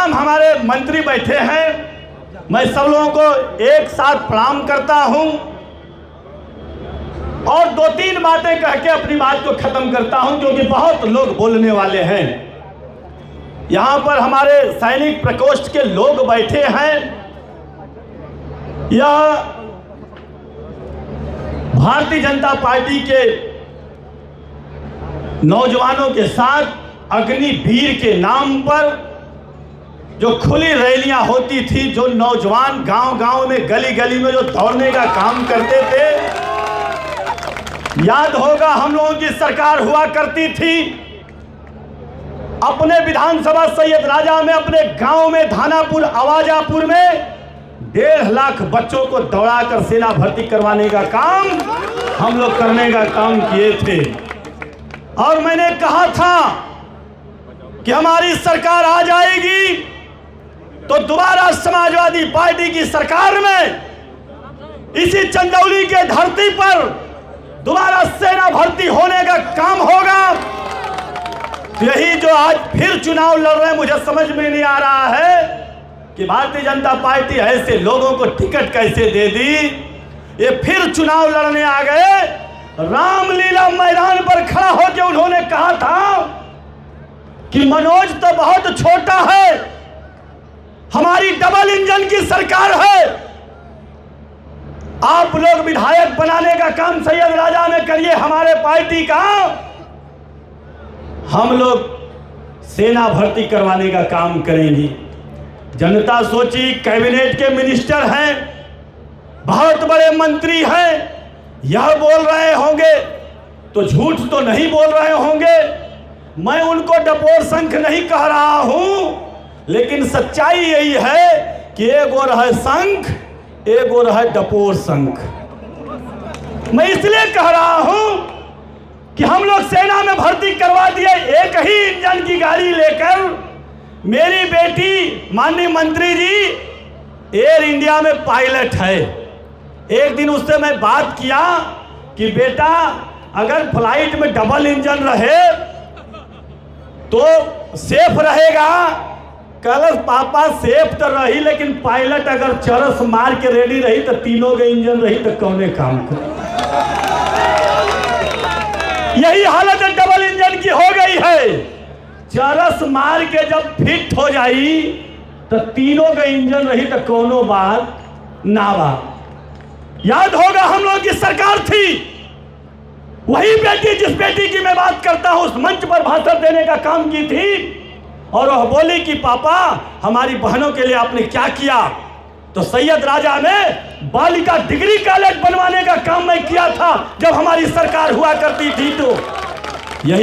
तमाम हमारे मंत्री बैठे हैं, मैं सब लोगों को एक साथ प्रणाम करता हूं और 2-3 बातें कह के अपनी बात को खत्म करता हूं, क्योंकि बहुत लोग बोलने वाले हैं। यहां पर हमारे सैनिक प्रकोष्ठ के लोग बैठे हैं। यह भारतीय जनता पार्टी के नौजवानों के साथ अग्निवीर के नाम पर जो खुली रैलियां होती थी, जो नौजवान गांव-गांव में गली गली में जो दौड़ने का काम करते थे, याद होगा हम लोगों की सरकार हुआ करती थी। अपने विधानसभा सैयद राजा में, अपने गांव में, धानापुर आवाजापुर में 1.5 लाख बच्चों को दौड़ाकर सेना भर्ती करवाने का काम हम लोग करने का काम किए थे। और मैंने कहा था कि हमारी सरकार आ जाएगी तो दोबारा समाजवादी पार्टी की सरकार में इसी चंदौली के धरती पर दोबारा सेना भर्ती होने का काम होगा। यही जो आज फिर चुनाव लड़ रहे हैं, मुझे समझ में नहीं आ रहा है कि भारतीय जनता पार्टी ऐसे लोगों को टिकट कैसे दे दी। ये फिर चुनाव लड़ने आ गए। रामलीला मैदान पर खड़ा होकर उन्होंने कहा था कि मनोज तो बहुत छोटा है, हमारी डबल इंजन की सरकार है, आप लोग विधायक बनाने का काम सैयद राजा में करिए हमारे पार्टी का, हम लोग सेना भर्ती करवाने का काम करेंगे। जनता सोची कैबिनेट के मिनिस्टर हैं, बहुत बड़े मंत्री हैं, यह बोल रहे होंगे तो झूठ तो नहीं बोल रहे होंगे। मैं उनको डपोर शंख नहीं कह रहा हूं, लेकिन सच्चाई यही है कि एक और है शंख, एक और है डपोर शंख। मैं इसलिए कह रहा हूं कि हम लोग सेना में भर्ती करवा दिए एक ही इंजन की गाड़ी लेकर। मेरी बेटी माननीय मंत्री जी एयर इंडिया में पायलट है। एक दिन उससे मैं बात किया कि बेटा अगर फ्लाइट में डबल इंजन रहे तो सेफ रहेगा। कल पापा सेफ तो रही, लेकिन पायलट अगर चरस मार के रेडी रही तो तीनों के इंजन रही तो कौने काम कर। यही हालत डबल इंजन की हो गई है। चरस मार के जब फिट हो जाई तो तीनों के इंजन रही तो कोनो बात ना बा। याद होगा हम लोगों की सरकार थी, वही बेटी जिस बेटी की मैं बात करता हूं उस मंच पर भाषण देने का काम की थी, और वह बोली कि पापा हमारी बहनों के लिए आपने क्या किया। तो सैयद राजा में बालिका डिग्री कॉलेज बनवाने का काम मैं किया था जब हमारी सरकार हुआ करती थी। तो